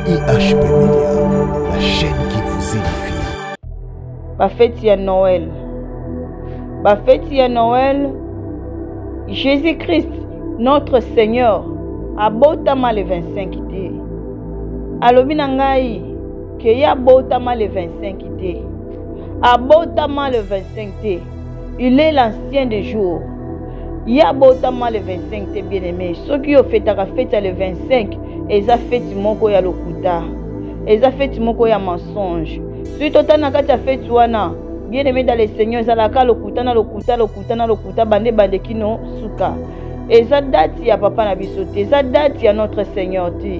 IHP Media, la chaîne qui vous édifie. Fête ya Noël. Fête ya Noël, Jésus-Christ, notre Seigneur, abotama le 25 té. Alobi na ngai ke ya abotama le 25 té. Abotama le 25 té. Il est l'ancien des jours. Ya abotama le 25 té, bien-aimé. Ceux qui ont fait la fête le 25, ils ont fait moko ya lokuta. Ils ont fait moko ya mensonge. Si total na kati ya fête wana, bien-aimé dans le Seigneur, zalaka lokuta na lokuta bande kino suka. Eza date ya papa na biso te, eza date ya notre Seigneur te.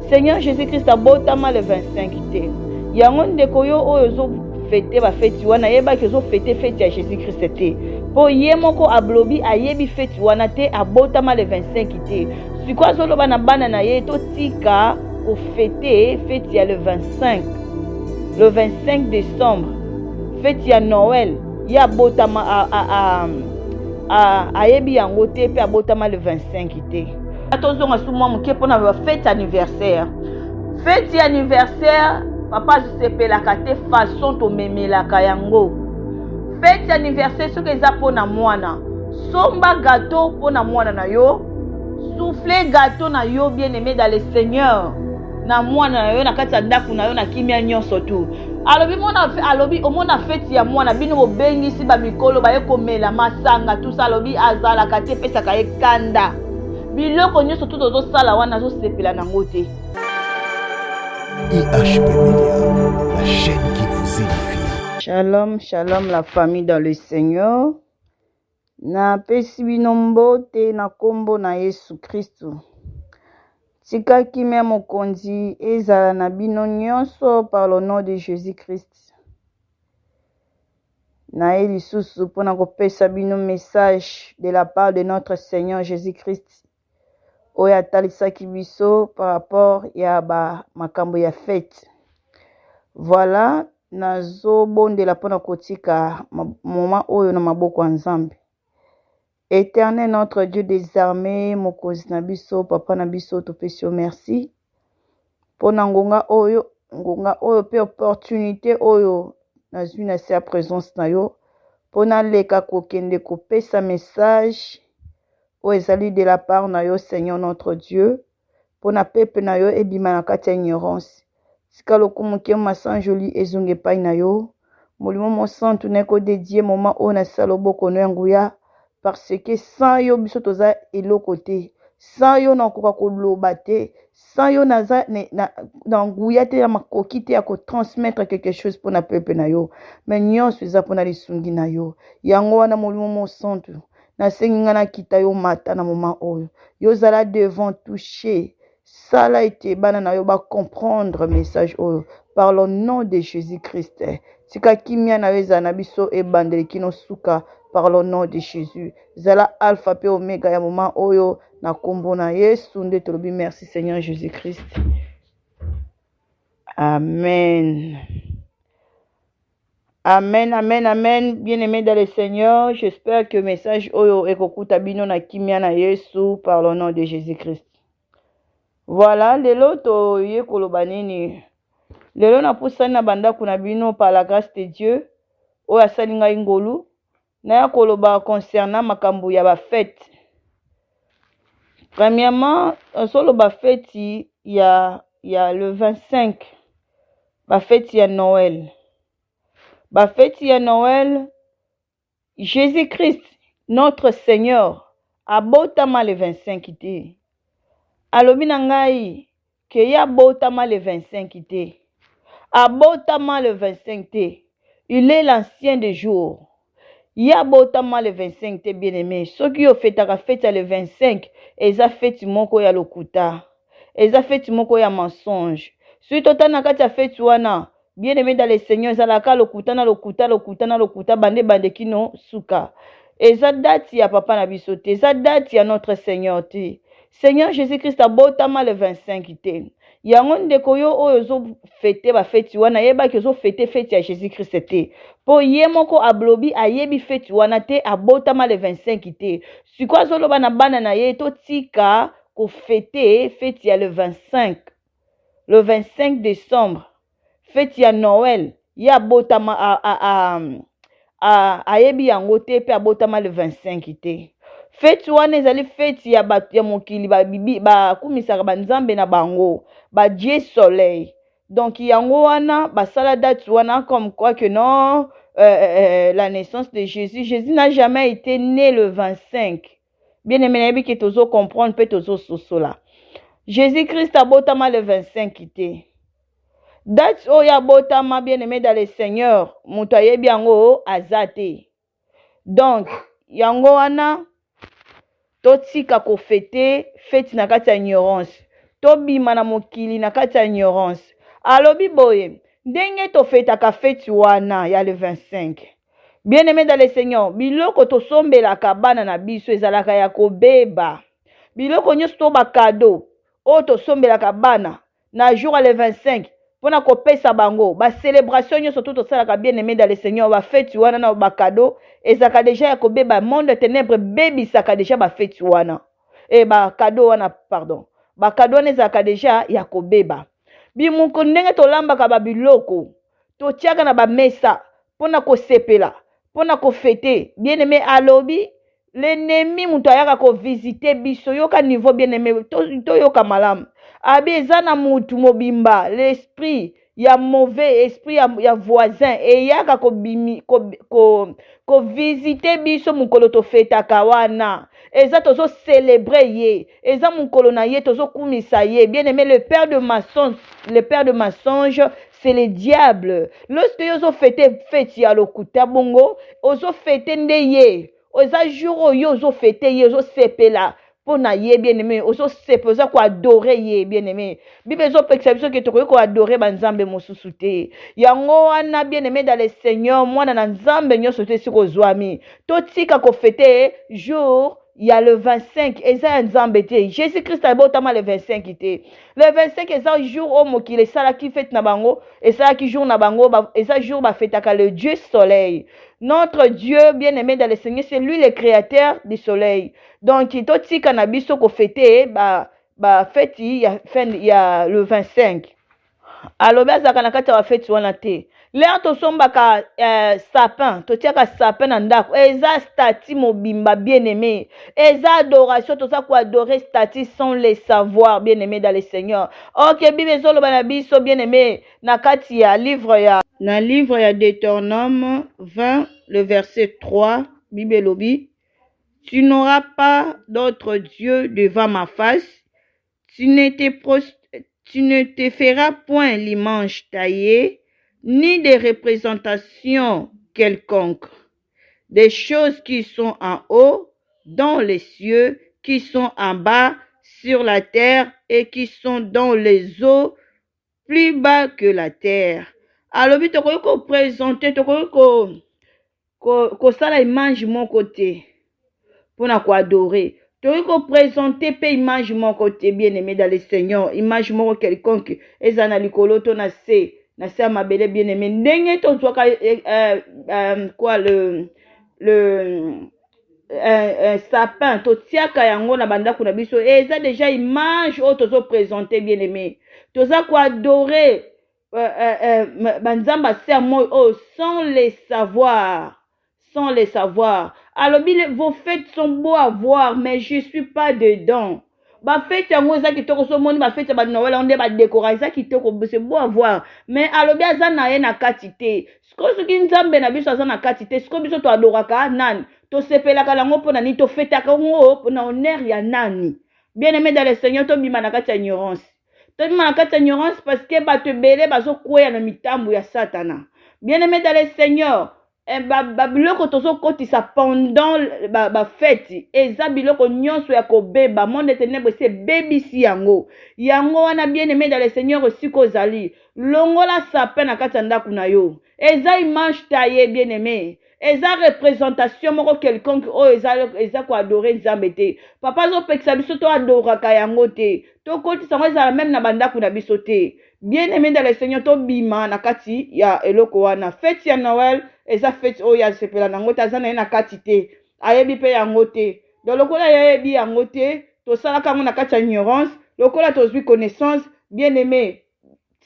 Seigneur Jésus-Christ abotama le 25 te. Yango ndeko yo oyo zo fete ba fête wana yeba ke zo fete fête ya Jésus-Christ te. Po ye moko ablobi ayebi fête wana te abotama le 25 te. Sikwa zo loba na bana na ye to tika o fete fête ya le 25. Le 25 décembre, fête ya Noël, ya botama ayebi yango te pe abotama le 25 te. Atozonga suma muke pona fête anniversaire. Fête anniversaire, papa sepelaka te façon to memelaka yango. Fête anniversaire soki eza pona mwana. Somba gâteau pona mwana na yo. Souffler gâteau na yo bien-aimé dans le Seigneur. Na mwana na yo na kati ya ndaku na yo na kimia nyonso tu. Alobi omona fête ya mwana bino obengisi ba mikolo ba yekomela masanga tout ça alobi azala kate pesa ka ekanda. Biloko nyonso tu tozo sala wana zo sepela nango te. IHP Media, la chaîne qui vous édifie. Shalom, shalom la famille dans le Seigneur. Na pesi bino mbote na kombo na Yesu Kristo. Tika kimia mokonzi ezala na bino nyonso par le nom de Jésus-Christ. Na elisusu pona kopesa bino message de la part de notre Seigneur Jésus-Christ. Oya talisaki biso par rapport ya ba makambo ya fête. Voilà, nazo bondela pona kotika moment oyo na maboko ya Nzambe. Éternel notre Dieu des armées, mokonzi na biso, papa na biso, topesi merci. Pona ngonga oyo pe opportunité oyo nazwi na sa présence na yo. Pona leka kokende kopesa message oyo ezali de la part na yo Seigneur notre Dieu. Pona pepe na yo ebima na kati ya ignorance. Sika lokumu ke masanjoli ezunge pai na yo. Molimo mo santu neko dédié moment oyo na saloboko no nguya. Parce que sans yo biso toza eloko te, sans yo na koka koloba te, sans yo naza na nguya te ya makoki te ya ko transmettre quelque chose pour na peuple na yo, mais nyonso eza pona lisungi na yo. Yango wana molimo mo santu na sengi nga na kita yo mata na moment oyo yo zala devant toucher sala ete bana na yo ba comprendre message oyo par le nom de Jésus-Christ. Tika kimia na yo eza na biso ebandeli kino suka par le nom de Jésus. Zala alpha pe omega ya moment oyo na kombo na Yesu nde tolobi merci Seigneur Jésus-Christ. Amen. Amen, amen, amen. Bien-aimé dans le Seigneur, j'espère que le message oyo ekokuta bino na kimia na Yesu par le nom de Jésus-Christ. Voilà, lelo to ye koloba nini. Lelo na pusani na banda kuna bino par la grâce de Dieu. Oyo asali ngai ngolu. Na koloba concernant makambo ya ba fête. Premièrement, solo ba fête ya le 25. Ba fête ya Noël. Ba fête ya Noël, Jésus-Christ, notre Seigneur, abotama le 25 té. Alobi na ngai ke ya abotama le 25 té. Abotama le 25 té. Il est l'ancien des jours. Ya botama le 25 te bien-aimé. Ceux qui ont fait la fête le 25, ils ont fait moko ya lokuta. Ils ont fait moko ya mensonge. Si total na kati ya fête wana, bien-aimé dans le Seigneur, zalaka lokuta bande kino suka. Eza date ya papa na biso te, eza date ya notre Seigneur te. Seigneur Jésus-Christ abotama le 25 te. Yango ndeko yo oyo zo fete ba fête wana yeba ke zo fete fête ya Jésus-Christ te. Po ye moko ablobi ayebi fête wana te abotama le 25 te. Sikwa zo loba na bana na ye to tika ko fete fête ya le 25. le 25 décembre, fête ya Noël, ya botama ayebi yango te pe abotama le 25 te. Fête wana ezali fête ya bato ya mokili bakumisaka banzambe na bango, ba Dieu soleil. Donc yango wana basala date wana comme quoi que non, la naissance de Jésus. Jésus n'a jamais été né le 25. Bien aimé, nayebi ke tozo comprendre pe tozo sosola. Jésus-Christ abotama le 25 te. Date oya botama bien aimé dans le Seigneur, muto ayebi yango azate. Donc yango wana totika ko fete fete na kati ya ignorance. Tobima na mokili na kati ya ignorance. Alobi boye, ndenge to fetaka fete wana ya le 25. Bien aimé dans le Seigneur, biloko to sombela kabana na biso ezalaka ya kobeba. Biloko nyonso to ba cadeau o to sombela kabana na jour le 25. Pona kopesa bango ba célébration nyonso to salaka bien aimé dans le Seigneur, ba fête wana na ba cadeau ezaka déjà ya kobeba monde ténèbres baby saka déjà ba fête wana e ba cadeau wana pardon ba cadeau wana ezaka déjà ya kobeba bimuko ndenge to lambaka ba biloko to tiaka na ba mesa pona ko sepela pona ko fêter bien aimé alobi l'ennemi muto ayaka ko visiter biso yoka niveau bien aimé to yoka malamu abi eza na mutu mobimba l'esprit ya mauvais esprit ya voisin et yaka ko visiter biso mukolo to fetaka wana eza tozo célébrer ye eza mukolo na ye tozo kumisa ye bien aimé. Le père de mensonge c'est le diable. Lorsque yozo fêter fête ya lokuta bongo ozo fêter nde ye oza jour oyo ozo fêter ye ozo sepela pona ye bien aimé ozo sepoza ko adorer ye bien aimé. Bible zo pekisa biso ke tokoki ko adorer banzambe mosusu te. Yango wana bien aimé dans le Seigneur mwana na nzambe nyonso te siko zwami. Totika ko fêter jour ya le 25 eza nzambe te. Jésus Christ abotama le 25 te. Le 25 eza jour o mokile sala ki fête na bango eza ki jour na bango eza jour ba fêtaka le Dieu soleil. Notre Dieu bien-aimé dans le Seigneur, c'est lui le créateur du soleil. Donc, il totika na biso ko fêter ba fête ya le 25. Alors bazaka na kati ya fête wana te. L'air to sombaka sapin, to tiaka sapin na ndako. Eza stati mobimba bien-aimé. Eza adoration to sa ko adorer stati sans les savoir bien-aimé dans le Seigneur. OK, Bible zolo bana biso bien-aimé na kati ya livre ya Deutéronome 20 le verset 3, Bible lobi. Tu n'auras pas d'autre Dieu devant ma face. Tu ne te feras point l'image taillée, ni des représentations quelconques, des choses qui sont en haut, dans les cieux, qui sont en bas, sur la terre, et qui sont dans les eaux, plus bas que la terre. Alors, tu peux présenter, tu peux sala image mon côté, pour na quoi adorer. Tu peux présenter pe image mon côté, bien aimé dans le Seigneur, image mon quelconque, et ça na likolo to na se ma belle bien aimé. Ndenge to toi quoi le sapin to tiaka yango na bandako na biso et ça déjà image o to présenter bien aimé. To ça quoi adorer banzamba sermo oh sans les savoir. Alors vos fêtes sont beaux à voir mais je suis pas dedans. Ba fête yango za kitoko so moni ba fête ba Noël on de ba décorer ça kitoko c'est beau à voir mais alobi aza na ye na katite ce qui nzambe na biso aza na katite ce que biso to adoraka nani to sepelaka lango pona ni to fêtaka ngo pona honneur ya nani. Bien aimé dans le Seigneur to bima na kati ya ignorance. To bima na kati ya ignorance parce que ba te belé bazo kweya na mitambu ya satana. Bien aimé dans le Seigneur biloko tozo kotisa pendant ba fête eza biloko nyonso ya kobeba monde ténèbre c'est bebisi yango wana bien aimé dans le Seigneur aussi kozali longola sapin na kati ya ndako na yo eza image taillée bien aimé eza représentation moko quelconque o eza ko adorer nzambe te papa zo pekisa biso to adoraka yango te to kotisa ngo eza même na bandako na biso te. Bien aimé dans le Seigneur to bima na kati ya eloko wana fête ya Noël eza fête o ya sepela nango taza na kati te ayebi pe yango te donc lokola ayebi yango te to salaka ngo na kati ya ignorance lokola tozwi connaissance bien aimé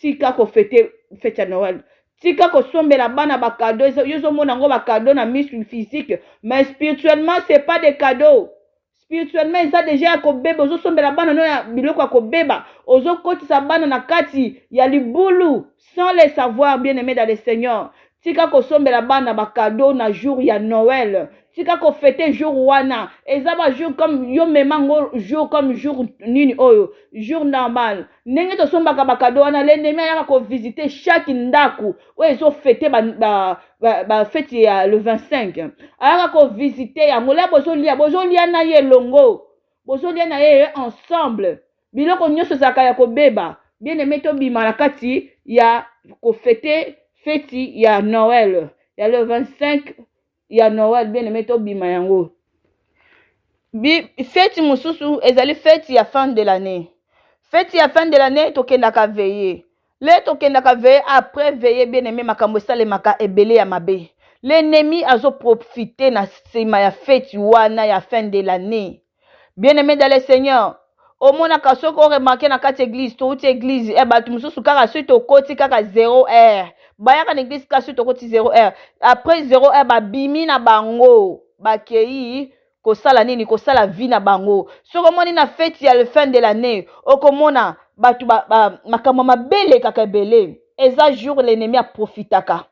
tika kofete fete ya Noël. Tika kosombela bana ba cadeau, yozo mona ngo ba cadeau na mission physique, mais spirituellement c'est pas des cadeaux. Spirituellement ça déjà ko beba, ozo sombela bana no ya biloko ko beba, ozo kotisa bana na kati ya libulu sans les savoir bien aimé dans le Seigneur. Tika kosombela bana ba cadeau na jour ya Noël. Tika ko fêter jour wana. Eza ba jour comme yo memango jour comme jour nini oyo, jour normal. Nenge to sombaka ba cadeau wana l'ennemi ya ko visiter chaque ndaku. Ouais, ils ont fêté ba fête ya le 25. Aya ko visiter ya ngola bozo lia na ye longo. Bozo lia na ye ensemble. Biloko nyonso zaka ya ko beba. Bien aimé to bima na kati ya ko fêter fête ya Noël. Ya le 25 ya Noël bien aimé to bima yango. Fête mususu ezali fête ya fin de l'année. Fête ya fin de l'année tokendaka veiller. Le tokendaka veiller après veiller bien aimé makambo salemaka ebele ya mabe. L'ennemi azo profiter na sima ya fête wana ya fin de l'année. Bien aimé dans le Seigneur. Au mona kasoko remarqué na kati église to uti église e batu mususu kaka suite au koti kaka 0 heure. Bayaka na église ka suite au koti 0 heure. Après 0 heure ba bimi na bango. Bakei kosala nini kosala vie na bango. Soko moni na fête ya le fin de l'année. Okomona batu makambo mabele kaka ebele. Eza jour l'ennemi a profitaka.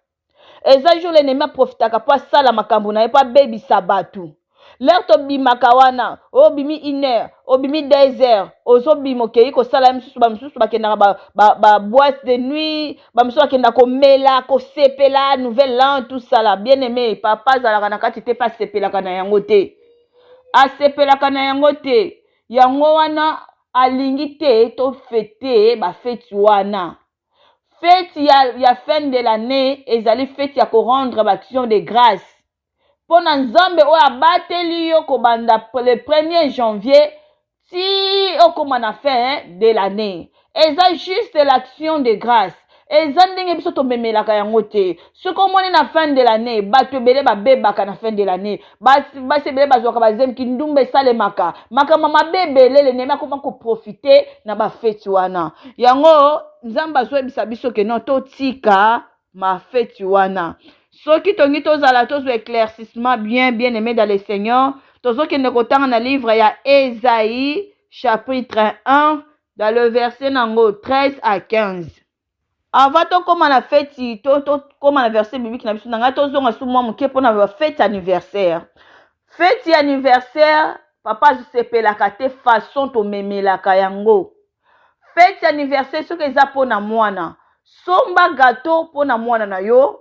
Eza jour l'ennemi a profitaka pa sala makambo na e pa baby sabatu. L'air to bimaka wana, o bimi 1 heure, o bimi 2 heures, ozo bimo kei ko sala msusu ba msusu bakenda ba boîte de nuit, ba msusu bakenda ko mela, ko sepela, nouvel an tout ça là. Bien aimé, papa zalaka na kati te pas sepela kana yango te. A sepela kana yango te. Yango wana alingi te to fêter ba fête wana. Fête ya fin de l'année, ezali fête ya ko rendre action de grâce. Pour Nzambe o abateli yo ko banda le 1er janvier si o komana fin de l'année. Eza juste l'action de grâce. Eza ndenge biso to memelaka yango te. Ce qu'on moni na fin de l'année, bato bele ba bebaka na fin de l'année. Ba se bele bazwaka bazem ki ndumbe salemaka. Makama mabebele le nema koma ko profiter na ba fête wana. Yango Nzamba zo ebisa biso ke no to tika ma fête wana. Soki tongi tozala tozo éclaircissement bien aimé dans le Seigneur, tozo kende kotanga na livre ya Ésaïe chapitre 1 dans le verset nango 13 à 15. Avant to koma na fête to koma na verset biblique na biso nanga tozonga su mwa muke pona ba fête anniversaire. Fête anniversaire papa sepelaka te façon to memelaka yango. Fête anniversaire soki eza pona mwana. Somba gâteau pona mwana na yo.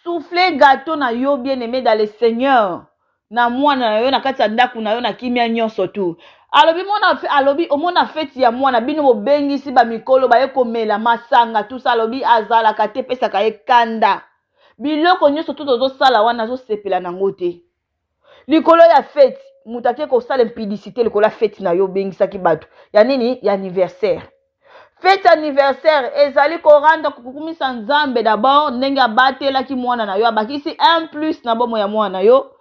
Souffler gâteau na yo bien aimé dans le Seigneur. Na mwana na yo na kati ya ndaku na yo na kimia nyonso tu. Alobi omona fête ya mwana bino bobengisi ba mikolo ba yekomela masanga tout ça alobi azala kate pesa ka ekanda. Biloko nyonso tu tozo sala wana zo sepela nango te. Likolo ya fête mutake ko sala impudicité likolo ya fête na yo bengisa ki batu. Ya nini? Ya anniversaire. Fête anniversaire ezali ko rendre kukumisa Nzambe d'abord ndenge abatela ki mwana na yo abakisi 1+ na bomo ya mwana yo.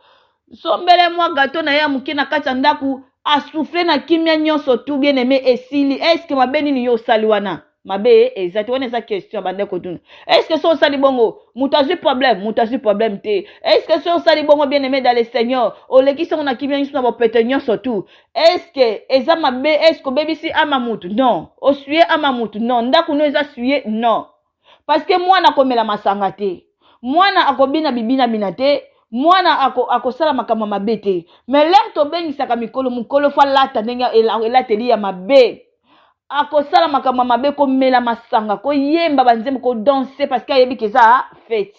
Sombele mwa gâteau na ya muke na kati ndaku asouffler na kimia nyonso tout bien aimé esili. Est-ce que mabeni ni yo sali wana? Mabe ezati wana eza question bande ko tuna. Est-ce que so sali bongo mutazi problème te. Est-ce que so sali bongo bien aimé dans le Seigneur oleki so na kimia nyonso na bopete nyonso tout. Est-ce que eza mabe est-ce que bebisi amamutu? Non. Osuye amamutu? Non. Ndaku no eza suye? Non. Parce que mwana komela masanga te. Mwana akobina bibina binate. Mwana akosala makambo mabe te. Mais l'air to bengisaka mikolo fa lata ndenge elateli ya mabe. Akosala makambo mabe ko mela masanga ko yemba banzembo ko danser parce que yebi keza fête.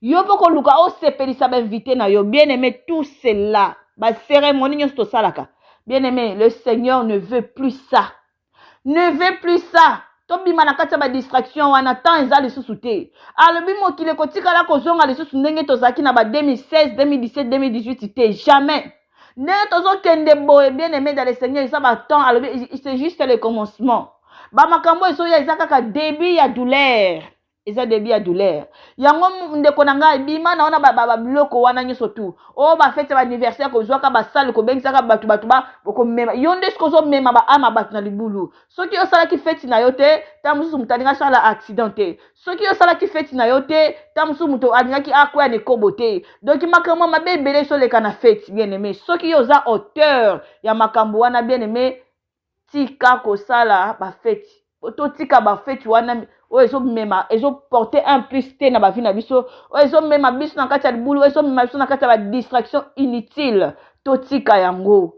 Yo poko luka o sepelisa ba invité na yo bien aimé tout cela. Ba cérémonie nyonso to salaka. Bien aimé, le Seigneur ne veut plus ça. Ne veut plus ça. Tobima na kati ba distraction wana temps eza lisusu te. Alobi mokile kotika la kozonga lisusu ndenge tozaki na ba 2016, 2017, 2018 te jamais. Ne tozo kende boye bien aimé dans le Seigneur ça va temps alobi c'est juste le commencement. Ba makambo eso ya ezaka ka début ya douleur. eza début ya douleur yango ndeko na ngai bima na ona biloko wana nyonso tu o bafete baanniversaire kozwaka basale kobengisaka bato bokomema yo nde soki ozomema baama bato na libulu soki osalaki feti na yo te ta mosusu moto alingaki asala accident te soki osalaki feti na yo te ta mosusu moto alingaki akwea na ekobo te donc makambo mabe ebele esoleka na feti bien aimé soki yo oza auteur ya makambo wana bien aimé tika kosala bafeti totika bafeti wana oyo ezomema ezoporte un plus te na bavi na biso oyo ezomema biso na kati ya libulu oyo ezomema biso na kati ya badistraction inutile totika yango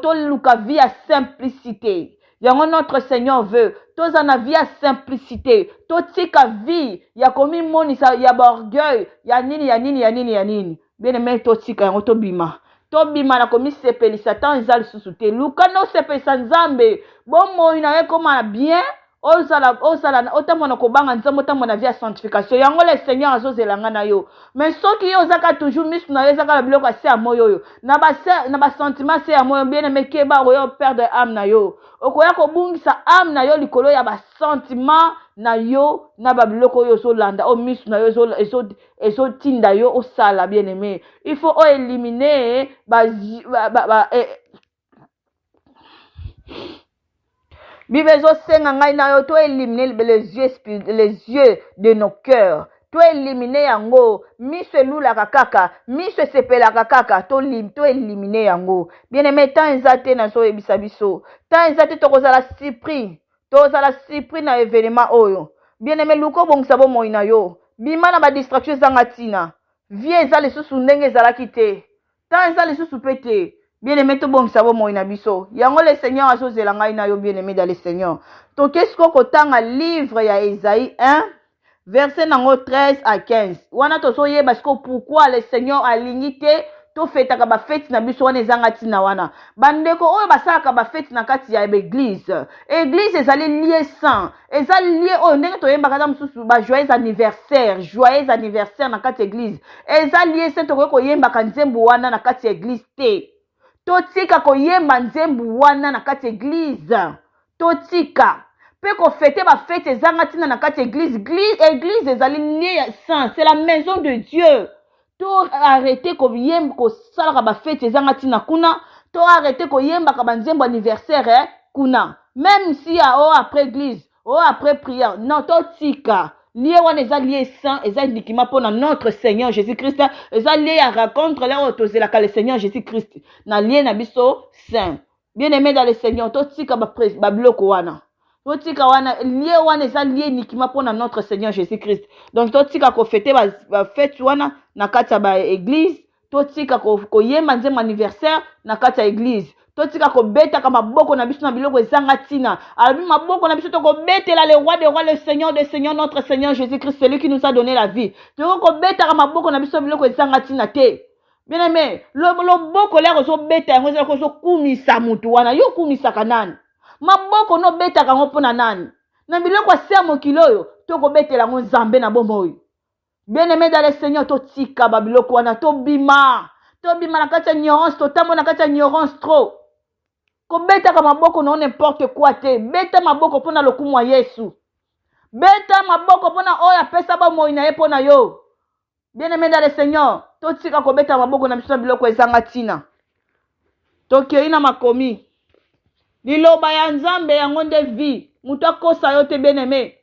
toluka vie ya simplicité yango notre Seigneur veut toza na vie ya simplicité totika vie ya komimonisa ya baorgueil ya nini bien aimé totika yango tobima na komisepelisa tan eza lisusu te luka na osepelisa nzambe bomoi na ye koma bien otambo na kobanga nzambe otambo na vie ya sanctification yango le Seigneur azozelanga na yo mais soki yo ozaka toujours misu na yo ezaka na biloko ase ya moyo oyo na basentiment ase ya moyo bien aimé keba okoya perdre âme na yo okoya kobungisa âme na yo likolo ya basentiment na yo na babiloko oyo ozolanda o misu na yo ezotinda yo osala bien aimé il faut éliminer Bible ezosenga ngai na yo to éliminer les yeux de nos cœurs to éliminer yango miso elulaka kaka miso esepelaka kaka to éliminer yango bien aimé tant eza te nazoyebisa biso tant eza te tokozala surpris na événement oyo bien aimé luka obongisa bomoi na yo bima na badistraction ezanga ntina vie eza lisusu ndenge ezalaki te tant eza lisusu mpe te bien aimé tobongisa bomoi na biso yango le Seigneur azozela ngai na yo bien aimé dans le Seigneur tokeski kotanga livre ya Esaïe 1 verset nango 13 à 15 wana tozoyeba siko pourquoi le Seigneur alingi te tofetaka bafeti na biso wana ezanga ntina wana bandeko oyo basalaka bafeti na kati ya église ezali lié saint eza lié oyo ndenge toyembaka ta mosusu joyeux anniversaire na kati ya église eza lié saint tokoki koyembaka nzembo wana na kati ya église te totika koyemba nzembo wana na kati ya église totika pe kofete bafete ezanga ntina na kati ya église ezali lié ya saint c'est la maison de Dieu to arrêter kosalaka bafete ezanga ntina kuna to arrêter koyembaka banzembo anniversaire kuna même si après église après prière non totika lié wana eza lié saint eza ndikima mpona notre Seigneur Jésus-Christ eza lié ya rencontre leo oyo tozelaka le Seigneur Jésus-Christ na lié na biso saint bien aimé dans le Seigneur totika babiloko wana totika wana lié wana eza lié ndikima mpona notre Seigneur Jésus-Christ donc totika kofete bafete wana na kati ya baéglise totika koyemba nzembo anniversaire na kati ya église totika kobetaka maboko na biso na biloko ezanga ntina alobi maboko na biso tokobetela le roi des rois le Seigneur des seigneurs notre Seigneur Jésus-Christ celui qui nous a donné la vie tokobetaka maboko na biso biloko ezanga ntina te bien aimé loboko lero ozobeta yango ezalaka ozokumisa mutu wana yo okumisaka nani maboko nobetaka yango mpona nani na biloko ase ya mokili oyo tokobetela yango nzambe na bomoi bien aimé dans le Seigneur totika babiloko wana tobima na kati ya ignorance totambo na kati ya ignorance trop kobetaka maboko na n'importe quoi te beta maboko mpona lokumu ya Yesu beta maboko mpona oyo apesa bomoi na ye mpona yo bien aimé dans le Seigneur totika kobeta maboko na biso na biloko ezanga ntina tokei na makomi liloba ya nzambe yango nde vie mutu akosa yo te bien aimé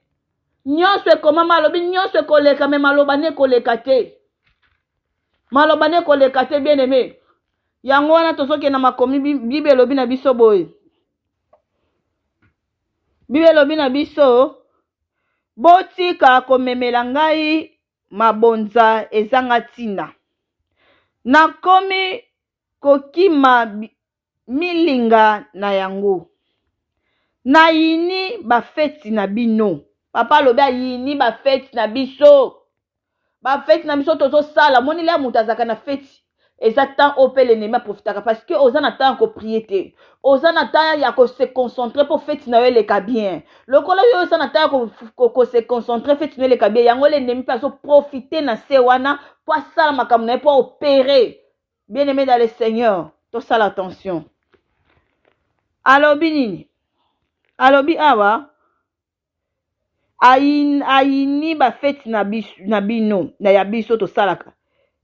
nyonso ekomama alobi nyonso ekoleka me maloba ne koleka te bien aimé yango wana tozoke na makomi Bible elobi na biso boye Bible elobi na biso botika komemela ngai mabonza ezanga ntina nakomi kokima milinga na yango nayini bafeti na bino papa alobi ayini bafeti na biso tozosala moni le moto azaka na feti eza temps ope l'ennemi aprofitaka parce que oza na temps ya koprie te oza na temps ya kose concentrer po feti na yo eleka bien lokola yo oza na temps ya kose concentrer feti na yo eleka bien yango l'ennemi mpe azoprofite na se wana po asala makambo na ye po opérer bien aimé dans le Seigneur tosala attention alobi nini alobi awa ayini ba fête na bino na ya biso to salaka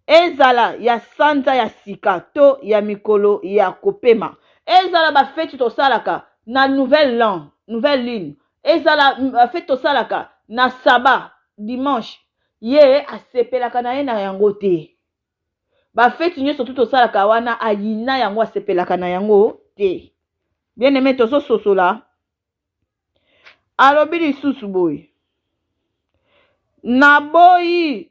ezala ya sanza ya sika to ya mikolo ya kopema ezala ba fête to salaka na nouvelle lune ezala ba fête to salaka na saba dimanche ye asepelaka na ye na yango te ba fête nyonso to salaka wana ayina yango asepelaka na yango te. Bien aimé tozo sosola alobi lisusu boye na boyi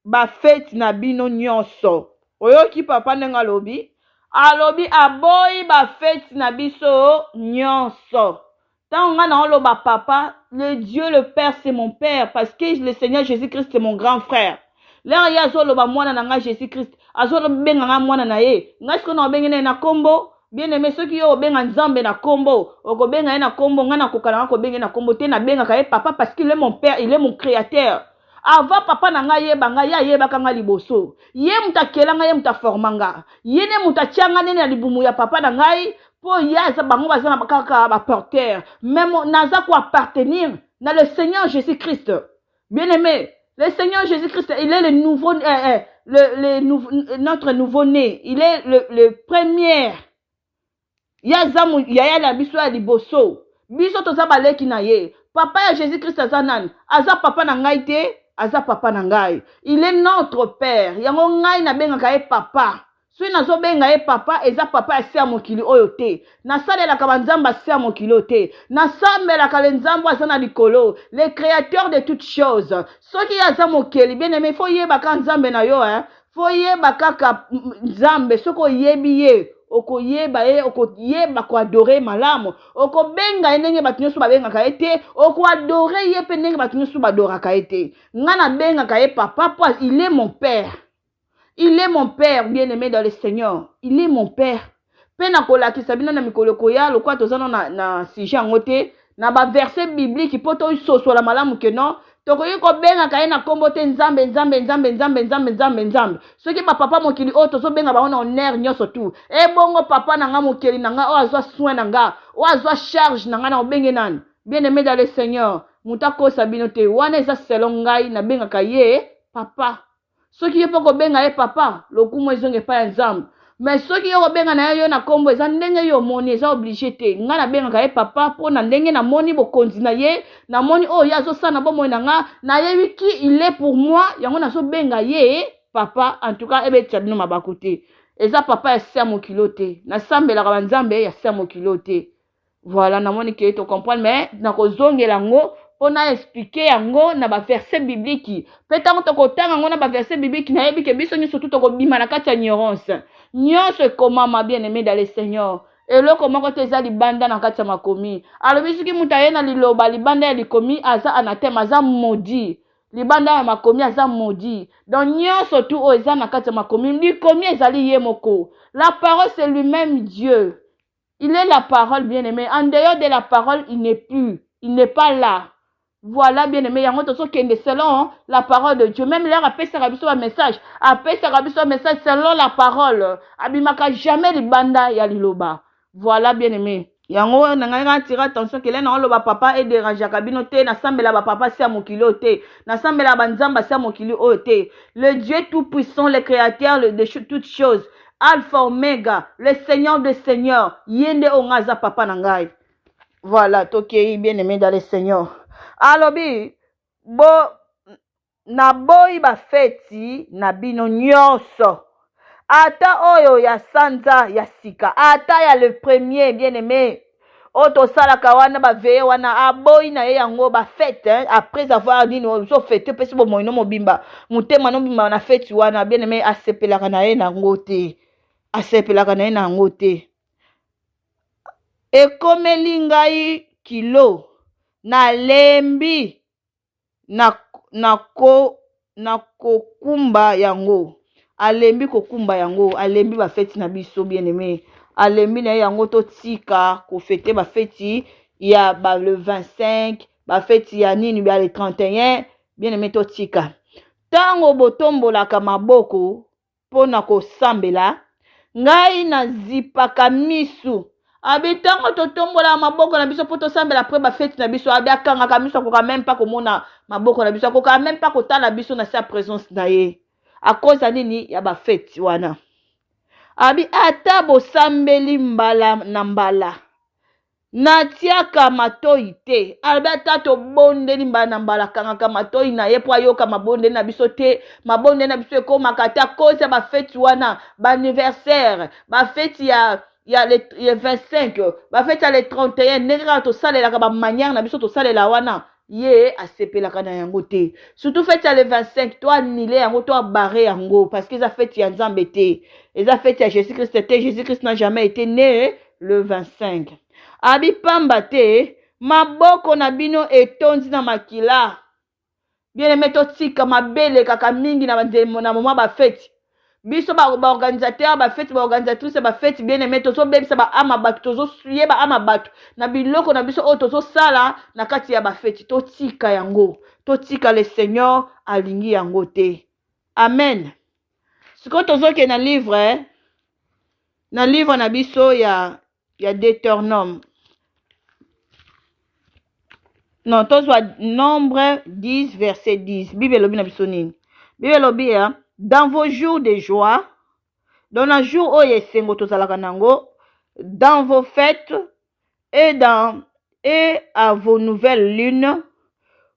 ba fête na bino nyonso oyoki papa ndenge alobi aboyi ba fête na biso nyonso tant nga na oloba papa le Dieu le Père c'est mon père parce que le Seigneur Jésus-Christ c'est mon grand frère là ya azoloba mwana na nga Jésus-Christ azolobenga nga mwana na ye nga siko na obengene na kombo. Bien aimé soki yo obenga nzambe na kombo okobenga ye na kombo nga na kokala nga kobenga na kombo te na benga ka ye papa parce qu'il est mon père, il est mon créateur. Avant papa na nga yeba nga ya yeba nga liboso ye mutakela nga ye mutaformanga ye ne mutachanga nene na libumu ya papa na ngai po ya za bango baza na kaka ba porteur même naza ko appartenir na le Seigneur Jésus-Christ. Bien aimé, le Seigneur Jésus-Christ il est le nouveau notre nouveau-né, il est le premier. Ya zamu ya la biso ya liboso biso toza baleki na ye papa ya Jésus-Christ aza nani aza papa na ngai te aza papa na ngai il est notre père yango ngai na benga ye papa soki nazo benga ye papa eza papa ya se mokili oyo te nasalelaka banzambe se mokili te nasambelaka le nzambe aza na likolo le créateur de toutes choses soki aza mokili bien aimé fo yebaka nzambe na yo fo yebaka kaka nzambe soki oyebi ye okoyeba ye okoyeba ko adorer malamu okobenga ye ndenge bato nyonso babengaka ye te okoadore ye mpe ndenge bato nyonso badoraka ye te nga nabengaka ye papa po il est mon père. Il est mon père bien aimé dans le Seigneur. Il est mon père. Pe na kolakisa bino na mikolo koya lokwa tozana na sujet yango te na ba verset biblique po to soso la malamu ke non tokoyi ko benga ka ye na kombo te nzambe soki ba papa mokili o tozo benga ba ona honneur nyonso tu e bongo papa na nga mokili na nga o azwa soin na nga o azwa charge na nga na obenge nani bien aimé dans le Seigneur mutako sabino te wana eza selon ngai na benga ka ye papa soki ye poko benga ye papa lokumu ezonge pa ya nzambe mais soki yo benga na yo na kombo eza ndenge yo moni eza obligé te nga na benga ka ye papa po na ndenge na moni bokonzi na ye na moni o ya zo sana bomo na nga na ye wiki il est pour moi yango na so benga ye papa en tout cas ebe tsadino mabakote eza papa ya se mokilo te na sambela ka banzambe ya se mokilo te voilà na moni ke to comprendre mais na ko zongela ngo pona expliquer yango na ba verset biblique petango to kotanga ngo na ba verset biblique na yebi ke biso nyonso tout ko bima na kati ya ignorance nyonso komama bien aimé dans le Seigneur eloko moko te eza libanda na kati ya makomi alobi soki mutu aye na liloba libanda ya likomi aza anathème aza maudit libanda ya makomi aza maudit donc nyonso tu o eza na kati ya makomi likomi ezali ye moko la parole c'est lui-même Dieu, il est la parole bien aimé en dehors de la parole il n'est pas là. Voilà bien aimé yango to so kende selon la parole de Dieu même là après ça rabiso un message selon la parole abimaka jamais libanda ya liloba. Voilà bien aimé yango nanga tira attention que là na loba papa et déranger kabino te na sambela ba papa sia mokilo te na sambela banzamba sia mokilo o te le Dieu tout puissant le créateur de toutes choses alpha omega le Seigneur des seigneurs yende ongaza papa na ngai. Voilà tokei bien aimé dans le Seigneur alobi bo na boyi ba feti na bino nyonso ata oyo ya sanza ya sika ata ya le premier bien aimé oto sala kawana ba veye wana aboyi na ye yango ba fête après avoir dit no so fête pe so moino mobimba mutema no bimba na fête wana bien aimé asepelaka na ye na ngote ekomeli ngai kilo na lembi na kokumba yango alembi kokumba yango alembi ba feti na biso bien aimé alembi na yango to tika ko fêter ba feti ya ba le 25 ba feti ya nini ba le 31 bien aimé to tika tango botombolaka maboko pona ko sambela ngai na zipaka misu Abitango totombola maboko na biso poto sambela après ba fête na biso abi akanga ka miso ko même pas komona maboko na biso ko même pas kotala biso na sa présence na ye à cause ya nini ya ba fête wana abi ata bosambeli mbala na mbala natiaka matoi te albi ata tobondeli mbala na mbala kangaka matoi na ye po ayoka mabondeli na biso te mabondeli na biso ekomaka te a cause ya bafeti wana baanniversaire bafeti ya le 25 bafeti ya le 31 ndenge kaka tosalelaka bamanière na biso tosalela wana ye asepelaka na yango te surtout feti ya le 25 to anile yango to abare yango parce que eza feti ya nzambe te eza feti ya Jésus Christ te. Jésus Christ n'a jamais été né le 25. Abi pamba te maboko na bino etondi na makila bien aimé totika mabele kaka mingi na moma ba fête biso ba organisateur ba fête ba organisatrice ba fête bien aimé tozo bebisa ba ama bato tozo suye ba ama bato na biloko na biso o tozo sala na kati ya ba fête totika yango totika le Seigneur alingi yango te. Amen. Siko tozo ke na livre na biso ya Deutéronome. Non, tous Nombre 10, verset 10. Bible lobi na biso nini. Bible lobi dans vos jours de joie, dans un jour où yesengo tozalaka nango, dans vos fêtes et à vos nouvelles lunes,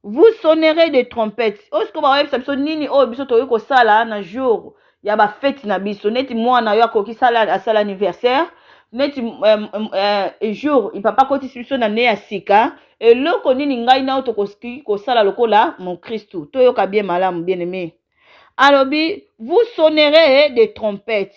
vous sonnerez des trompettes. Osko ba web biso nini o biso toyo ko sala na jour ya ba fête na biso neti mwana yo akoki sala asala anniversaire. Neti jour il papa koti biso na ne ya sika eloko nini ngai na otokoski kosala lokola mon Christ toyoka bien malamu bien aimé alobi vous sonnerez des trompettes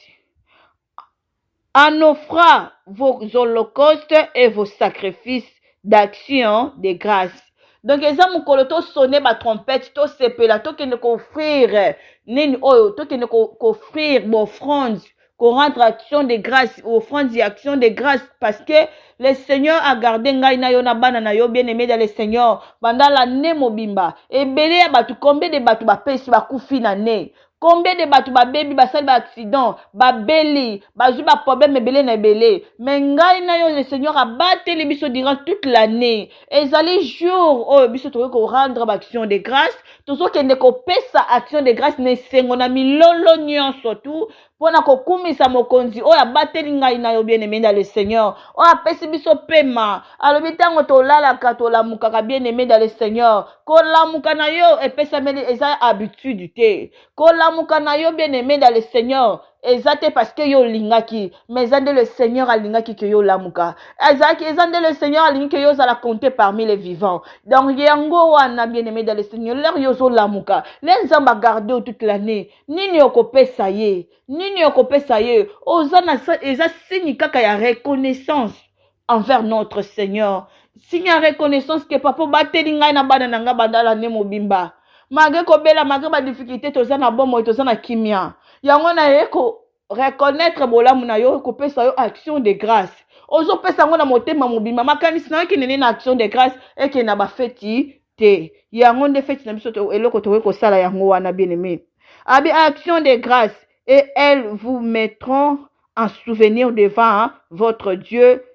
en offrant vos holocaustes et vos sacrifices d'action de grâce. Donc eza mukolo to sonner ba trompette to sepela to kende ko offrir nini oyo to kende ko offrir bo offrande qu'on rendre action de grâce, offrande et action de grâce, parce que le Seigneur a gardé ngai na yo na bana na yo bien aimé dans le Seigneur pendant l'année mobimba. Et belé ya batu combien de batu ba pesi ba kufi na ne. Combien de batu ba baby ba sali ba accident, ba beli, ba zu ba problème belé na belé. Mais ngai na yo le Seigneur a battu les biso durant toute l'année. Et les jours oh biso to ko rendre action de grâce, to so kende ko pesa action de grâce ne sengo na milolo nyonso tout. Pona ko kumisa mokonzi oya bateli ngai na yo bien aimé dans le Seigneur oya pesi biso pema alobi tango tolalaka tolamukaka bien aimé dans le Seigneur kolamuka na yo epesameli eza habitude te kolamuka na yo bien aimé dans le Seigneur ezate parce que yo lingaki mais ezande le Seigneur alingaki que yo lamuka ezande le Seigneur alingi que yo zala compter parmi les vivants donc yango wana bien aimé dans le Seigneur leur yo zo lamuka les nzamba garder toute l'année nini okopesa ye nini okopesa ye ozana eza signe kaka ya reconnaissance envers notre Seigneur signe ya reconnaissance que papa bateli ngai na bana nanga bandala ne mobimba malgré kobela malgré ba difficulté tozana bomo tozana kimia yango na ye ko reconnaître bolamu na yo ko pesa yo action de grâce ozo pesa ngo na motema mobimba makanisi na ki nene na action de grâce et que na ba feti te yango nde feti na biso to eloko to ko sala yango wana bien aimé abi action de grâce et elles vous mettront en souvenir devant votre Dieu.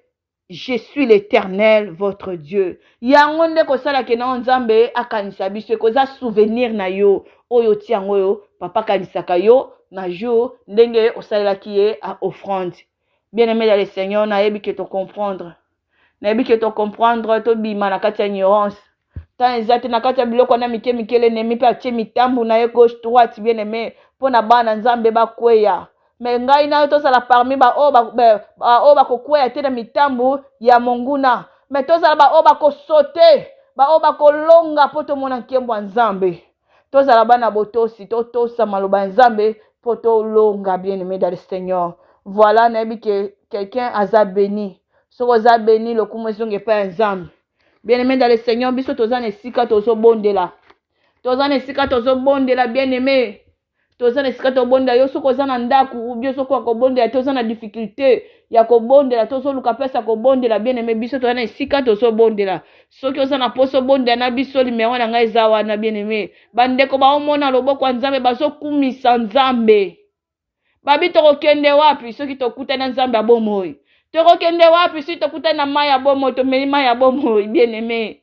Je suis l'Éternel, votre Dieu. Yango nde ko sala ke na nzambe akanisa biso ko za souvenir na yo oyo tiango yo papa kanisaka yo na jour ndenge osala ki ye a offrande. Bien aimé dans le Seigneur na yebi ke to comprendre. Na yebi ke to comprendre to bima na kati ya ignorance. Tant ezate na kati ya biloko na mike mikele nemi pa tie mitambu na ye gauche droite bien aimé pona bana nzambe bakweya. Mais ngai na to sala parmi ba o ba ko kweya te na mitambu ya monguna. Mais to sala ba o ba ko sauter, ba o ba ko longa poto mona nkembo nzambe. To sala bana botosi to sa maloba nzambe poto longa bien aimé dans le Seigneur. Voilà na bi que quelqu'un a béni. Soko za béni le kumwesonge pa nzambe. Bien aimé dans le Seigneur, biso tozana esika tozo bondela. Tozana esika tozo bondela bien aimé. Tozana esika to bondela yo soko zana ndaku ou bien soko ko bondela tozana difficulté ya ko bondela tozo luka pesa ko bondela bien aimé biso tozana esika tozo bondela. Soki ozana poso bondela na biso limero na ngai zawa na bien aimé. Bandeko ba omona loboko ya nzambe bazo kumisa nzambe. Babi to kende wapi soki to kuta na nzambe abomoi. tokokende wapi si tokuta na mai ya bomo tomeli mai ya bomo bien-aimé.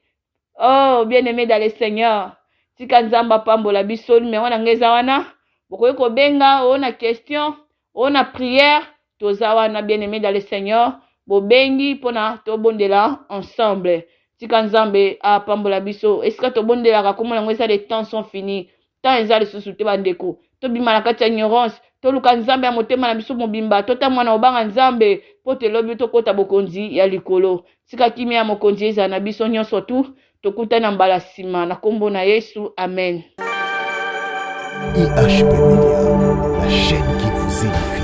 Oh bien-aimé dans le Seigneur, tika nzamba pambola biso numéro na ngeza wana bokoyi kobenga ona question ona prière toza wana bien-aimé dans le Seigneur bobengi pona tobondela ensemble tika nzambe apambola biso esika tobondelaka komona ngo eza les temps sont finis temps eza lisusu te bandeko tobima na kati ya ignorance toluka nzambe ya motema na biso mobimba totamwa na obanga nzambe po telobi tokota bokonzi ya likolo tika kimia ya mokonzi eza na biso nyonso tu tokutana mbala nsima na kombo na Yesu amen. IHP Media, la chaîne qui vous édifie.